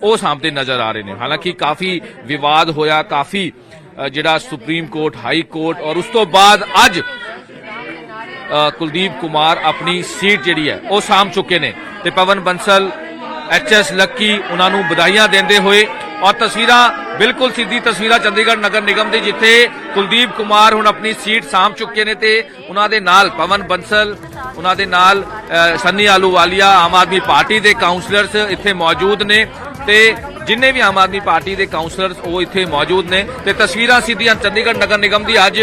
ਉਹ ਸਾਹਮਣੇ ਨਜ਼ਰ ਆ ਰਹੇ ਨੇ। ਹਾਲਾਂਕਿ ਕਾਫੀ ਵਿਵਾਦ ਹੋਇਆ, ਕਾਫੀ ਜਿਹੜਾ ਸੁਪਰੀਮ ਕੋਰਟ, ਹਾਈ ਕੋਰਟ ਔਰ ਉਸ ਤੋਂ ਬਾਅਦ ਅੱਜ ਕੁਲਦੀਪ ਕੁਮਾਰ ਆਪਣੀ ਸੀਟ ਜਿਹੜੀ ਹੈ ਉਹ ਸਾਂਭ ਚੁੱਕੇ ਨੇ ਤੇ ਪਵਨ ਬੰਸਲ, HS ਲੱਕੀ ਉਹਨਾਂ ਨੂੰ ਵਧਾਈਆਂ ਦਿੰਦੇ ਹੋਏ ਔਰ ਤਸਵੀਰਾਂ ਬਿਲਕੁਲ ਸਿੱਧੀ ਤਸਵੀਰਾਂ ਚੰਡੀਗੜ੍ਹ ਨਗਰ ਨਿਗਮ ਦੀ, ਜਿੱਥੇ ਕੁਲਦੀਪ ਕੁਮਾਰ ਹੁਣ ਆਪਣੀ ਸੀਟ ਸਾਂਭ ਚੁੱਕੇ ਨੇ ਤੇ ਉਹਨਾਂ ਦੇ ਨਾਲ ਪਵਨ ਬੰਸਲ, ਉਹਨਾਂ ਦੇ ਨਾਲ ਸੰਨੀ ਆਲੂਵਾਲੀਆ, ਆਮ ਆਦਮੀ ਪਾਰਟੀ ਦੇ ਕਾਉਂਸਲਰਸ ਇੱਥੇ ਮੌਜੂਦ ਨੇ ਤੇ ਜਿੰਨੇ ਵੀ ਆਮ ਆਦਮੀ ਪਾਰਟੀ ਦੇ ਕਾਉਂਸਲਰਸ ਉਹ ਇੱਥੇ ਮੌਜੂਦ ਨੇ ਤੇ ਤਸਵੀਰਾਂ ਸਿੱਧੀਆਂ ਚੰਡੀਗੜ੍ਹ ਨਗਰ ਨਿਗਮ ਦੀ। ਅੱਜ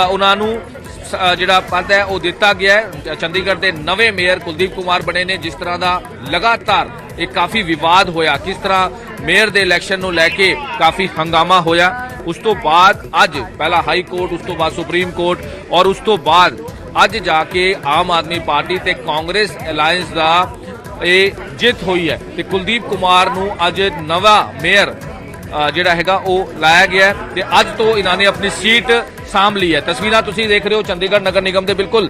ਉਹਨਾਂ ਨੂੰ ਜਿਹੜਾ ਪਦ ਹੈ ਉਹ ਦਿੱਤਾ ਗਿਆ ਹੈ। ਚੰਡੀਗੜ੍ਹ ਦੇ ਨਵੇਂ ਮੇਅਰ ਕੁਲਦੀਪ ਕੁਮਾਰ ਬਣੇ ਨੇ। ਜਿਸ ਤਰ੍ਹਾਂ ਦਾ ਲਗਾਤਾਰ ਇਹ ਕਾਫੀ ਵਿਵਾਦ ਹੋਇਆ, ਕਿਸ ਤਰ੍ਹਾਂ ਮੇਅਰ ਦੇ ਇਲੈਕਸ਼ਨ ਨੂੰ ਲੈ ਕੇ ਕਾਫੀ ਹੰਗਾਮਾ ਹੋਇਆ, ਉਸ ਤੋਂ ਬਾਅਦ ਅੱਜ ਪਹਿਲਾ ਹਾਈ ਕੋਰਟ, ਉਸ ਤੋਂ ਬਾਅਦ ਸੁਪਰੀਮ ਕੋਰਟ ਔਰ ਉਸ ਤੋਂ ਬਾਅਦ ਅੱਜ ਜਾ ਕੇ ਆਮ ਆਦਮੀ ਪਾਰਟੀ ਤੇ ਕਾਂਗਰਸ ਅਲਾਇੰਸ ਦਾ ਇਹ ਜਿੱਤ ਹੋਈ ਹੈ ਤੇ ਕੁਲਦੀਪ ਕੁਮਾਰ ਨੂੰ ਅੱਜ ਨਵਾਂ ਮੇਅਰ ਜਿਹੜਾ ਹੈਗਾ ਉਹ ਲਾਇਆ ਗਿਆ ਤੇ ਅੱਜ ਤੋਂ ਇਹਨਾਂ ਨੇ ਆਪਣੀ ਸੀਟ ਸਾਂਭ ਲਈ ਹੈ। ਤਸਵੀਰਾਂ ਤੁਸੀਂ ਦੇਖ ਰਹੇ ਹੋ ਚੰਡੀਗੜ੍ਹ ਨਗਰ ਨਿਗਮ ਦੇ ਬਿਲਕੁਲ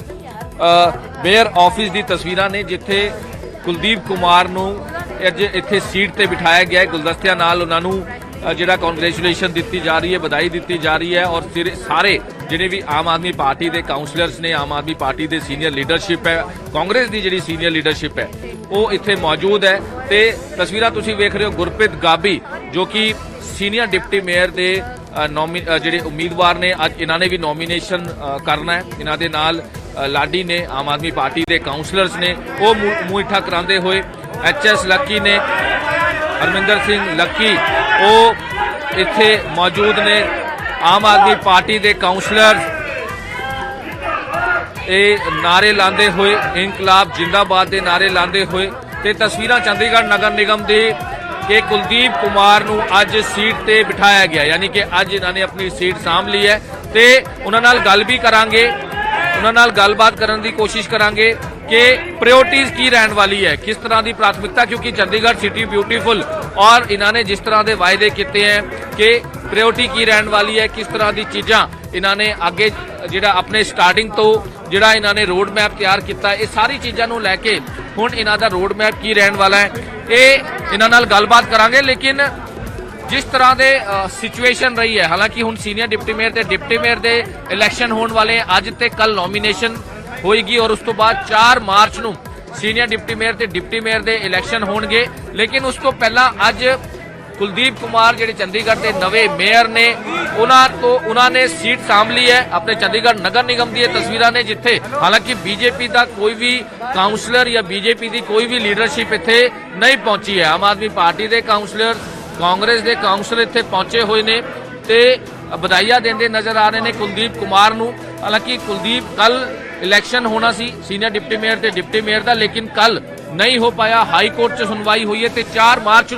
ਮੇਅਰ ਆਫਿਸ ਦੀ ਤਸਵੀਰਾਂ ਨੇ, ਜਿੱਥੇ ਕੁਲਦੀਪ ਕੁਮਾਰ ਨੂੰ ਅੱਜ ਇੱਥੇ ਸੀਟ ਤੇ ਬਿਠਾਇਆ ਗਿਆ ਹੈ। ਗੁਲਦਸਤਿਆਂ ਨਾਲ ਉਹਨਾਂ ਨੂੰ ਜਿਹੜਾ ਕੰਗ੍ਰੈਚੁਲੇਸ਼ਨ ਦਿੱਤੀ ਜਾ ਰਹੀ ਹੈ, ਵਧਾਈ ਦਿੱਤੀ ਜਾ ਰਹੀ ਹੈ ਔਰ ਸਾਰੇ ਜਿਹੜੇ ਵੀ ਆਮ ਆਦਮੀ ਪਾਰਟੀ ਦੇ ਕਾਉਂਸਲਰਸ ਨੇ, ਆਮ ਆਦਮੀ ਪਾਰਟੀ ਦੇ ਸੀਨੀਅਰ ਲੀਡਰਸ਼ਿਪ ਹੈ, ਕਾਂਗਰਸ ਦੀ ਜਿਹੜੀ ਸੀਨੀਅਰ ਲੀਡਰਸ਼ਿਪ ਹੈ ਉਹ ਇੱਥੇ ਮੌਜੂਦ ਹੈ ਤੇ ਤਸਵੀਰਾਂ ਤੁਸੀਂ ਵੇਖ ਰਹੇ ਹੋ। ਗੁਰਪ੍ਰੀਤ ਗਾਬੀ ਜੋ ਕਿ ਸੀਨੀਅਰ ਡਿਪਟੀ ਮੇਅਰ ਦੇ ਜਿਹੜੇ ਉਮੀਦਵਾਰ ਨੇ, ਅੱਜ ਇਹਨਾਂ ਨੇ ਵੀ ਨੋਮੀਨੇਸ਼ਨ ਕਰਨਾ ਹੈ। ਇਹਨਾਂ ਦੇ ਨਾਲ ਲਾਡੀ ਨੇ, ਆਮ ਆਦਮੀ ਪਾਰਟੀ ਦੇ ਕਾਉਂਸਲਰਸ ਨੇ, ਉਹ ਮੂੰਹ ਮਿੱਠਾ ਕਰਾਉਂਦੇ ਹੋਏ। HS ਲੱਕੀ ਨੇ, ਹਰਮਿੰਦਰ ਸਿੰਘ ਲੱਕੀ ਉਹ ਇੱਥੇ ਮੌਜੂਦ ਨੇ। ਆਮ ਆਦਮੀ ਪਾਰਟੀ ਦੇ ਕਾਉਂਸਲਰ ਇਹ ਨਾਰੇ ਲਾਉਂਦੇ ਹੋਏ, ਇਨਕਲਾਬ ਜਿੰਦਾਬਾਦ ਦੇ ਨਾਰੇ ਲਾਉਂਦੇ ਹੋਏ ਤੇ ਤਸਵੀਰਾਂ ਚੰਡੀਗੜ੍ਹ ਨਗਰ ਨਿਗਮ ਦੇ ਕਿ ਕੁਲਦੀਪ ਕੁਮਾਰ ਨੂੰ ਅੱਜ ਸੀਟ ਤੇ ਬਿਠਾਇਆ ਗਿਆ, ਯਾਨੀ ਕਿ ਅੱਜ ਇਹਨਾਂ ਨੇ ਆਪਣੀ ਸੀਟ ਸਾਂਭ ਲਈ ਹੈ ਤੇ ਉਹਨਾਂ ਨਾਲ ਗੱਲ ਵੀ ਕਰਾਂਗੇ, ਉਹਨਾਂ ਨਾਲ ਗੱਲਬਾਤ ਕਰਨ ਦੀ ਕੋਸ਼ਿਸ਼ ਕਰਾਂਗੇ कि प्रायोरिटीज की रहने वाली है, किस तरह की प्राथमिकता, क्योंकि चंडीगढ़ सिटी ब्यूटीफुल और इन्होंने जिस तरह के वायदे किए हैं कि प्रायोरिटी की रहने वाली है, किस तरह की चीज़ा इन्होंने आगे जिहड़ा अपने स्टार्टिंग तो जिहड़ा इन्होंने रोड मैप तैयार किया, ये सारी चीज़ों लैके हुण इन्हां दा रोड मैप की रहने वाला है, ये इन्हां नाल गलबात करांगे। लेकिन जिस तरह के सिचुएशन रही है, हालांकि हुण सीनियर डिप्टी मेयर ते डिप्टी मेयर दे इलैक्शन होने वाले, अज ते कल नॉमीनेशन होएगी और उस तो बाद 4 मार्च ਨੂੰ ਸੀਨੀਅਰ ਡਿਪਟੀ ਮੇਅਰ ਤੇ ਡਿਪਟੀ ਮੇਅਰ ਦੇ ਇਲੈਕਸ਼ਨ ਹੋਣਗੇ। ਲੇਕਿਨ ਉਸ ਤੋਂ ਪਹਿਲਾਂ ਅੱਜ ਕੁਲਦੀਪ ਕੁਮਾਰ ਜਿਹੜੇ ਚੰਡੀਗੜ੍ਹ ਦੇ ਨਵੇਂ ਮੇਅਰ ਨੇ, ਉਹਨਾਂ ਨੇ ਸੀਟ ਸਾਂਭ ਲਈ ਹੈ ਆਪਣੇ ਚੰਡੀਗੜ੍ਹ ਨਗਰ ਨਿਗਮ ਦੀ। ਇਹ ਤਸਵੀਰਾਂ ਨੇ ਜਿੱਥੇ ਹਾਲਾਂਕਿ ਬੀਜੇਪੀ ਦਾ ਕੋਈ ਵੀ ਕਾਉਂਸਲਰ ਜਾਂ ਬੀਜੇਪੀ ਦੀ ਕੋਈ ਵੀ ਲੀਡਰਸ਼ਿਪ ਇੱਥੇ ਨਹੀਂ ਪਹੁੰਚੀ ਹੈ। ਆਮ ਆਦਮੀ ਪਾਰਟੀ ਦੇ ਕਾਉਂਸਲਰ, ਕਾਂਗਰਸ ਦੇ ਕਾਉਂਸਲਰ ਇੱਥੇ ਪਹੁੰਚੇ ਹੋਏ ਨੇ ਤੇ ਵਧਾਈਆਂ ਦਿੰਦੇ ਨਜ਼ਰ ਆ ਰਹੇ ਨੇ ਕੁਲਦੀਪ ਕੁਮਾਰ ਨੂੰ। ਹਾਲਾਂਕਿ ਕੁਲਦੀਪ ਕੱਲ इलैक्शन होना सी सीनियर डिप्टी मेयर ते डिप्टी मेयर का, लेकिन कल नहीं हो पाया। हाई कोर्ट च सुनवाई हुई है ते 4 मार्च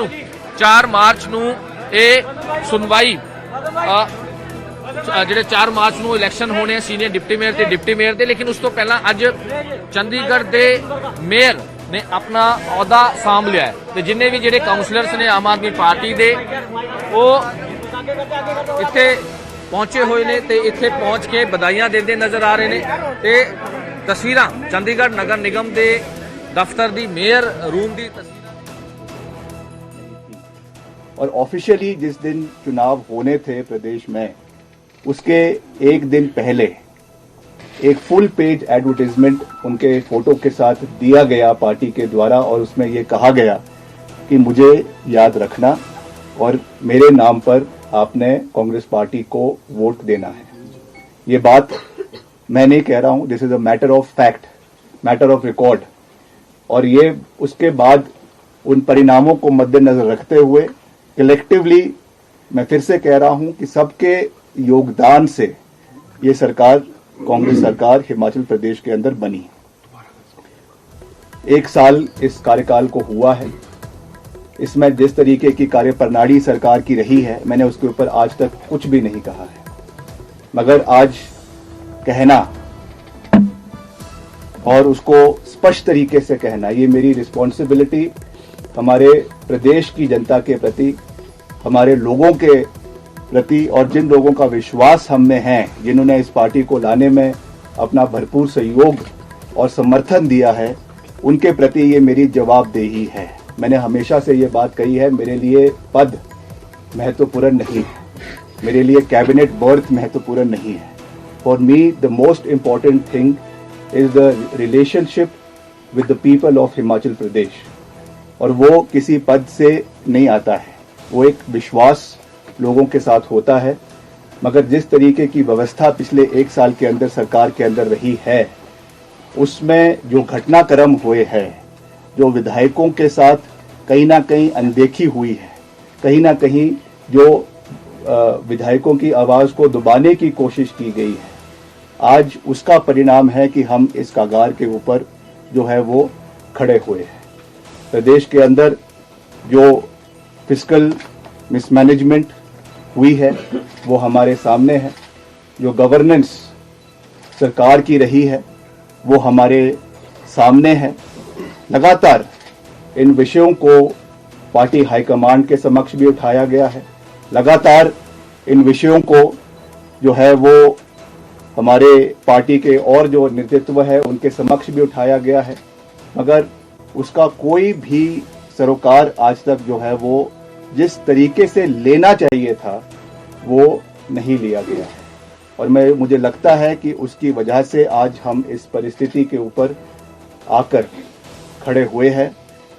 नूं ये सुनवाई जिहड़े 4 मार्च नूं इलैक्शन होने सीनियर डिप्टी मेयर ते डिप्टी मेयर दे। लेकिन उस तो पहला अज चंडीगढ़ दे मेयर ने अपना अहुदा सांभ लिया है ते जिन्ने भी जिहड़े काउंसलर्स ने आम आदमी पार्टी दे वो इत्थे पहुंचे हुए ने ते इत्थे पहुंच के बधाइयां देंदे नजर आ रहे ने ते तस्वीरां चंडीगढ़ नगर निगम दे दफ्तर दी मेयर रूम दी और ऑफिशियली जिस दिन चुनाव होने थे प्रदेश में, उसके एक दिन पहले एक फुल पेज एडवर्टाइजमेंट उनके फोटो के साथ दिया गया पार्टी के द्वारा और उसमें ये कहा गया कि मुझे याद रखना और मेरे नाम पर आपने कांग्रेस पार्टी को वोट देना है। ये बात मैं नहीं कह रहा हूं, this is a matter of fact, matter of record. और ये उसके बाद उन परिणामों को मद्देनजर रखते हुए कलेक्टिवली मैं फिर से कह रहा हूं कि सबके योगदान से ये सरकार, कांग्रेस सरकार हिमाचल प्रदेश के अंदर बनी। 1 साल इस कार्यकाल को हुआ है। इसमें जिस तरीके की कार्यप्रणाली सरकार की रही है, मैंने उसके ऊपर आज तक कुछ भी नहीं कहा है, मगर आज कहना और उसको स्पष्ट तरीके से कहना, ये मेरी रिस्पॉन्सिबिलिटी हमारे प्रदेश की जनता के प्रति, हमारे लोगों के प्रति और जिन लोगों का विश्वास हम में है, जिन्होंने इस पार्टी को लाने में अपना भरपूर सहयोग और समर्थन दिया है, उनके प्रति ये मेरी जवाबदेही है। मैंने हमेशा से ये बात कही है, मेरे लिए पद महत्वपूर्ण नहीं है, मेरे लिए कैबिनेट बर्थ महत्वपूर्ण नहीं है। For me the most important thing is the relationship with the people of Himachal Pradesh, और वो किसी पद से नहीं आता है, वो एक विश्वास लोगों के साथ होता है। मगर जिस तरीके की व्यवस्था पिछले 1 साल के अंदर सरकार के अंदर रही है, उसमें जो घटनाक्रम हुए हैं, जो विधायकों के साथ कहीं ना कहीं अनदेखी हुई है, कहीं ना कहीं जो विधायकों की आवाज को दबाने की कोशिश की गई है, आज उसका परिणाम है कि हम इस कगार के ऊपर जो है वो खड़े हुए हैं। प्रदेश के अंदर जो फिस्कल मिसमैनेजमेंट हुई है वो हमारे सामने है, जो गवर्नेंस सरकार की रही है वो हमारे सामने है। लगातार इन विषयों को पार्टी हाईकमांड के समक्ष भी उठाया गया है, लगातार इन विषयों को जो है वो हमारे पार्टी के और जो नेतृत्व है उनके समक्ष भी उठाया गया है, मगर उसका कोई भी सरोकार आज तक जो है वो जिस तरीके से लेना चाहिए था वो नहीं लिया गया है। और मुझे लगता है कि उसकी वजह से आज हम इस परिस्थिति के ऊपर आकर खड़े हुए हैं,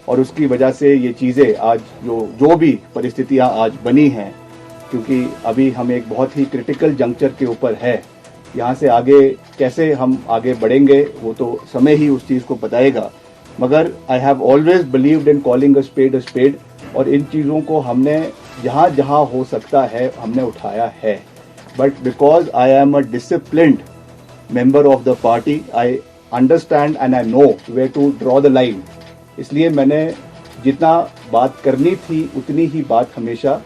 और उसकी वजह से ये चीज़ें आज जो भी परिस्थितियां आज बनी हैं, क्योंकि अभी हम एक बहुत ही क्रिटिकल जंक्चर के ऊपर है, यहाँ से आगे कैसे हम आगे बढ़ेंगे वो तो समय ही उस चीज़ को बताएगा। मगर I have always believed in calling a spade, और इन चीज़ों को हमने जहाँ जहाँ हो सकता है हमने उठाया है। But because I am a disciplined member of the party, I understand and I know way to draw the line, इसलिए मैंने जितना बात करनी थी उतनी ही बात हमेशा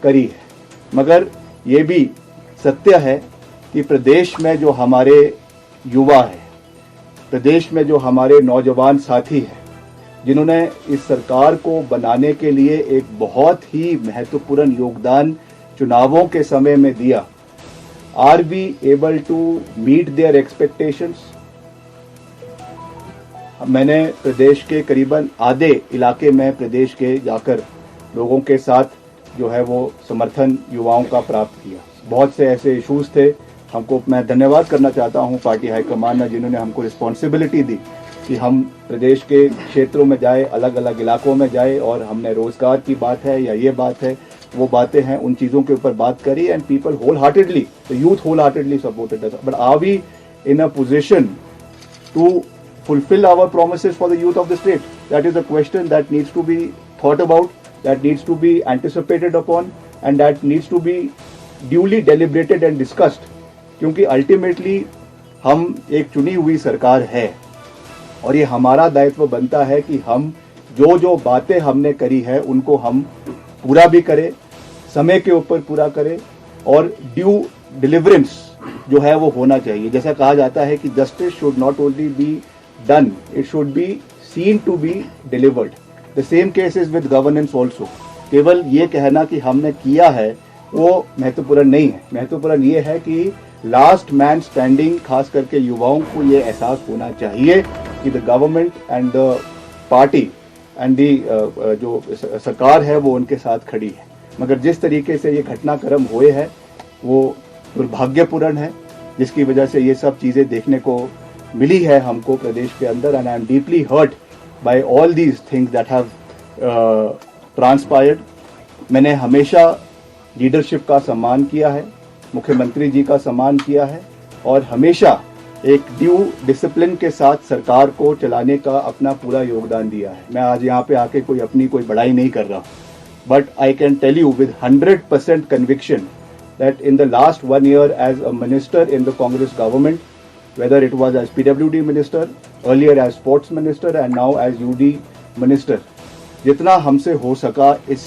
करी है। मगर ये भी सत्य है कि प्रदेश में जो हमारे युवा है, प्रदेश में जो हमारे नौजवान साथी हैं, जिन्होंने इस सरकार को बनाने के लिए एक बहुत ही महत्वपूर्ण योगदान चुनावों के समय में दिया, are we able to meet their expectations? मैंने प्रदेश के करीबन आधे इलाके में प्रदेश के जाकर लोगों के साथ जो है वो समर्थन युवाओं का प्राप्त किया। बहुत से ऐसे इश्यूज थे, हमको मैं धन्यवाद करना चाहता हूं पार्टी हाईकमान ने, जिन्होंने हमको रिस्पॉन्सिबिलिटी दी कि हम प्रदेश के क्षेत्रों में जाए, अलग अलग इलाकों में जाए, और हमने रोजगार की बात है या ये बात है वो बातें हैं, उन चीज़ों के ऊपर बात करी, and people wholeheartedly, the youth wholeheartedly supported us. But are we in a position to fulfill our promises for the youth of the state? That is a question that needs to be thought about, that needs to be anticipated upon, and that needs to be duly deliberated and discussed. क्योंकि ultimately हम एक चुनी हुई सरकार है, और ये हमारा दायित्व बनता है कि हम जो बातें हमने करी है उनको हम पूरा भी करें, समय के ऊपर पूरा करें, और ड्यू डिलीवरेंस जो है वो होना चाहिए। जैसा कहा जाता है कि justice should not only be done, it should be seen to be delivered. The same case is with governance also. केवल ये कहना कि हमने किया है वो महत्वपूर्ण नहीं है, महत्वपूर्ण ये है कि लास्ट मैन स्टैंडिंग, खास करके युवाओं को ये एहसास होना चाहिए कि the government and the party and the जो सरकार है वो उनके साथ खड़ी है। मगर जिस तरीके से ये घटनाक्रम हुए हैं वो दुर्भाग्यपूर्ण है, जिसकी वजह से ये सब चीज़ें देखने को मिली है हमको प्रदेश के अंदर, and I am deeply hurt by all these things that have transpired. मैंने हमेशा लीडरशिप का सम्मान किया है, मुख्यमंत्री जी का सम्मान किया है, और हमेशा एक ड्यू डिसिप्लिन के साथ सरकार को चलाने का अपना पूरा योगदान दिया है। मैं आज यहाँ पे आके कोई बड़ाई नहीं कर रहा, but I can tell you with 100% conviction that in the last 1 year as a minister in the Congress government, whether it was as PWD minister, earlier as sports minister and now as UD minister, जितना हमसे हो सका इस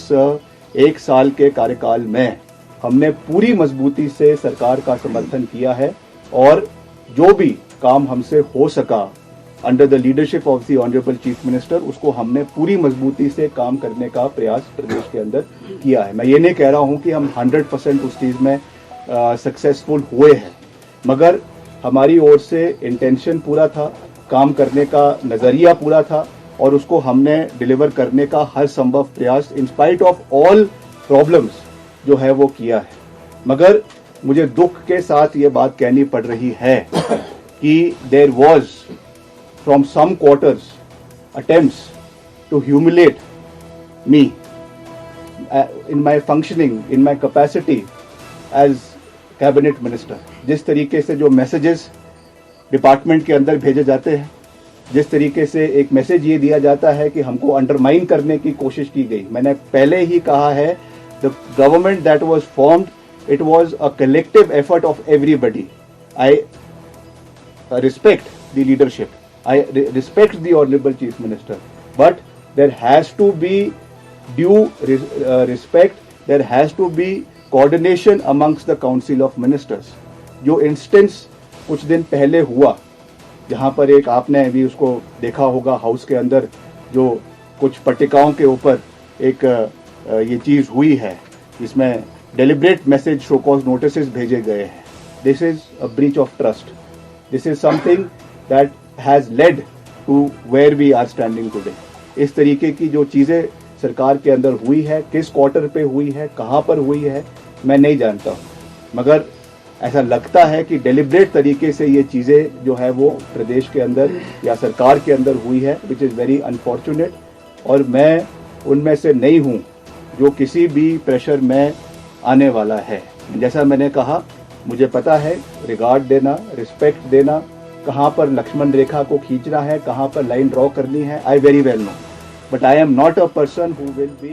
1 साल के कार्यकाल में हमने पूरी मजबूती से सरकार का समर्थन किया है, और जो भी काम हमसे हो सका under the leadership of the honourable chief minister, उसको हमने पूरी मजबूती से काम करने का प्रयास प्रदेश के अंदर किया है। मैं ये नहीं कह रहा हूँ कि हम 100% उस चीज़ में सक्सेसफुल हुए हैं, मगर हमारी ओर से इंटेंशन पूरा था, काम करने का नज़रिया पूरा था, और उसको हमने डिलीवर करने का हर संभव प्रयास in spite of all problems जो है वो किया है। मगर मुझे दुख के साथ ये बात कहनी पड़ रही है कि there was from some quarters attempts to humiliate me in my functioning, in my capacity as cabinet minister. जिस तरीके से जो मैसेजेस डिपार्टमेंट के अंदर भेजे जाते हैं, जिस तरीके से एक मैसेज ये दिया जाता है कि हमको अंडरमाइन करने की कोशिश की गई। मैंने पहले ही कहा है, the government that was formed, it was a collective effort of everybody. I respect the leadership, I respect the honourable chief minister, but there has to be due respect, there has to be coordination amongst the council of ministers. जो instance कुछ दिन पहले हुआ, जहां पर एक आपने भी उसको देखा होगा हाउस के अंदर, जो कुछ पट्टिकाओं के ऊपर एक ये चीज हुई है, जिसमें deliberate message show cause notices भेजे गए हैं। This is a breach of trust. This is something that has led to where we are standing today. इस तरीके की जो चीजें सरकार के अंदर हुई है, किस क्वार्टर पे हुई है, कहां पर हुई है, मैं नहीं जानता हूं, मगर ऐसा लगता है कि डेलिब्रेट तरीके से ये चीज़ें जो है वो प्रदेश के अंदर या सरकार के अंदर हुई है, विच इज़ वेरी अनफॉर्चुनेट। और मैं उनमें से नहीं हूँ जो किसी भी प्रेशर में आने वाला है। जैसा मैंने कहा, मुझे पता है रिगार्ड देना, रिस्पेक्ट देना, कहाँ पर लक्ष्मण रेखा को खींचना है, कहाँ पर लाइन ड्रॉ करनी है, I very well know, but I am not a person who will B